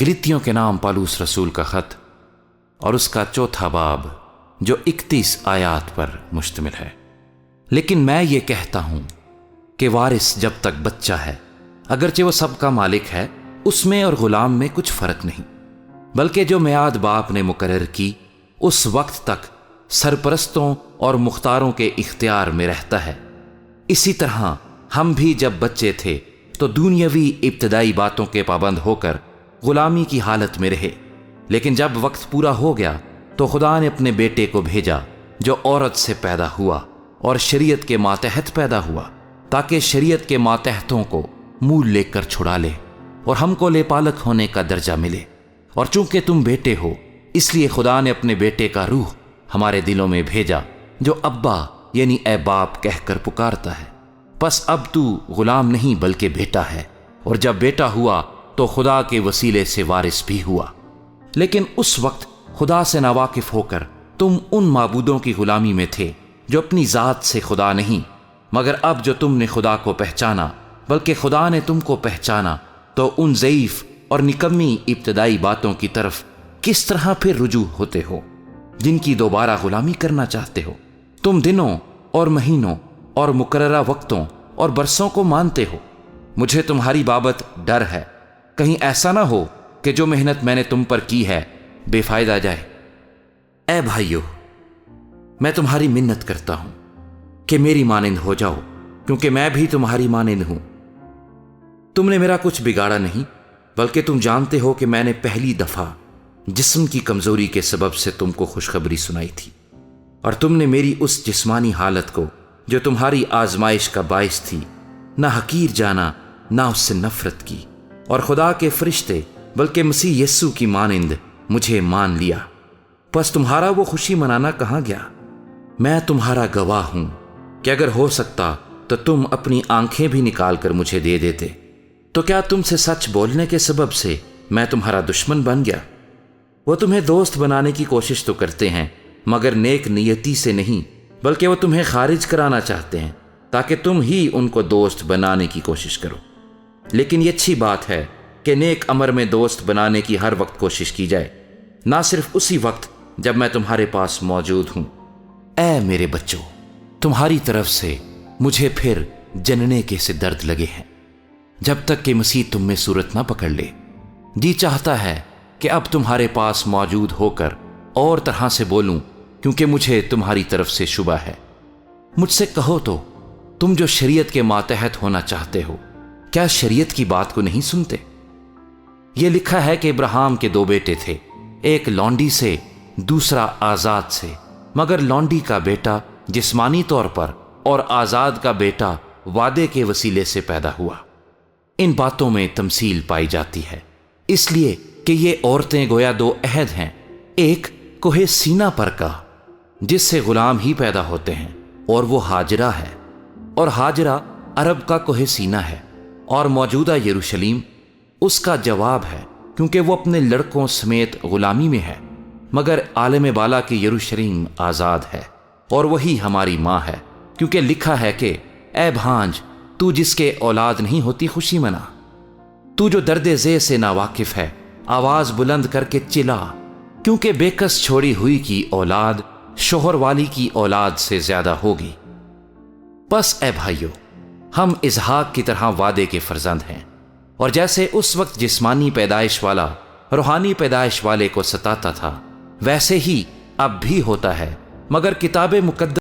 گلتیوں کے نام پالوس رسول کا خط اور اس کا چوتھا باب جو 31 آیات پر مشتمل ہے۔ لیکن میں یہ کہتا ہوں کہ وارث جب تک بچہ ہے، اگرچہ وہ سب کا مالک ہے، اس میں اور غلام میں کچھ فرق نہیں، بلکہ جو میعاد باپ نے مقرر کی اس وقت تک سرپرستوں اور مختاروں کے اختیار میں رہتا ہے۔ اسی طرح ہم بھی جب بچے تھے تو دنیاوی ابتدائی باتوں کے پابند ہو کر غلامی کی حالت میں رہے، لیکن جب وقت پورا ہو گیا تو خدا نے اپنے بیٹے کو بھیجا جو عورت سے پیدا ہوا اور شریعت کے ماتحت پیدا ہوا، تاکہ شریعت کے ماتحتوں کو مول لے کر چھڑا لے اور ہم کو لے پالک ہونے کا درجہ ملے۔ اور چونکہ تم بیٹے ہو، اس لیے خدا نے اپنے بیٹے کا روح ہمارے دلوں میں بھیجا جو ابا یعنی اے باپ کہہ کر پکارتا ہے۔ پس اب تو غلام نہیں بلکہ بیٹا ہے، اور جب بیٹا ہوا تو خدا کے وسیلے سے وارث بھی ہوا۔ لیکن اس وقت خدا سے ناواقف ہو کر تم ان معبودوں کی غلامی میں تھے جو اپنی ذات سے خدا نہیں، مگر اب جو تم نے خدا کو پہچانا بلکہ خدا نے تم کو پہچانا، تو ان ضعیف اور نکمی ابتدائی باتوں کی طرف کس طرح پھر رجوع ہوتے ہو جن کی دوبارہ غلامی کرنا چاہتے ہو؟ تم دنوں اور مہینوں اور مقررہ وقتوں اور برسوں کو مانتے ہو۔ مجھے تمہاری بابت ڈر ہے، کہیں ایسا نہ ہو کہ جو محنت میں نے تم پر کی ہے بے فائدہ جائے۔ اے بھائیو، میں تمہاری منت کرتا ہوں کہ میری مانند ہو جاؤ، کیونکہ میں بھی تمہاری مانند ہوں۔ تم نے میرا کچھ بگاڑا نہیں، بلکہ تم جانتے ہو کہ میں نے پہلی دفعہ جسم کی کمزوری کے سبب سے تم کو خوشخبری سنائی تھی، اور تم نے میری اس جسمانی حالت کو جو تمہاری آزمائش کا باعث تھی نہ حقیر جانا نہ اس سے نفرت کی، اور خدا کے فرشتے بلکہ مسیح یسوع کی مانند مجھے مان لیا۔ پس تمہارا وہ خوشی منانا کہاں گیا؟ میں تمہارا گواہ ہوں کہ اگر ہو سکتا تو تم اپنی آنکھیں بھی نکال کر مجھے دے دیتے۔ تو کیا تم سے سچ بولنے کے سبب سے میں تمہارا دشمن بن گیا؟ وہ تمہیں دوست بنانے کی کوشش تو کرتے ہیں، مگر نیک نیتی سے نہیں، بلکہ وہ تمہیں خارج کرانا چاہتے ہیں تاکہ تم ہی ان کو دوست بنانے کی کوشش کرو۔ لیکن یہ اچھی بات ہے کہ نیک امر میں دوست بنانے کی ہر وقت کوشش کی جائے، نہ صرف اسی وقت جب میں تمہارے پاس موجود ہوں۔ اے میرے بچوں، تمہاری طرف سے مجھے پھر جننے کے سے درد لگے ہیں، جب تک کہ مسیح تم میں صورت نہ پکڑ لے۔ جی چاہتا ہے کہ اب تمہارے پاس موجود ہو کر اور طرح سے بولوں، کیونکہ مجھے تمہاری طرف سے شبہ ہے۔ مجھ سے کہو تو تم جو شریعت کے ماتحت ہونا چاہتے ہو، کیا شریعت کی بات کو نہیں سنتے؟ یہ لکھا ہے کہ ابراہیم کے 2 بیٹے تھے، ایک لونڈی سے دوسرا آزاد سے، مگر لونڈی کا بیٹا جسمانی طور پر اور آزاد کا بیٹا وعدے کے وسیلے سے پیدا ہوا۔ ان باتوں میں تمثیل پائی جاتی ہے، اس لیے کہ یہ عورتیں گویا 2 عہد ہیں، ایک کوہ سینا پر کا جس سے غلام ہی پیدا ہوتے ہیں، اور وہ ہاجرہ ہے، اور ہاجرہ عرب کا کوہ سینا ہے، اور موجودہ یروشلیم اس کا جواب ہے، کیونکہ وہ اپنے لڑکوں سمیت غلامی میں ہے، مگر عالم بالا کی یروشلیم آزاد ہے، اور وہی ہماری ماں ہے، کیونکہ لکھا ہے کہ اے بھانج، تو جس کے اولاد نہیں ہوتی خوشی منا۔ تو جو درد ذے سے ناواقف ہے، آواز بلند کر کے چلا، کیونکہ بےکس چھوڑی ہوئی کی اولاد شوہر والی کی اولاد سے زیادہ ہوگی۔ پس اے بھائیو، ہم اسحاق کی طرح وعدے کے فرزند ہیں، اور جیسے اس وقت جسمانی پیدائش والا روحانی پیدائش والے کو ستاتا تھا، ویسے ہی اب بھی ہوتا ہے، مگر کتاب مقدس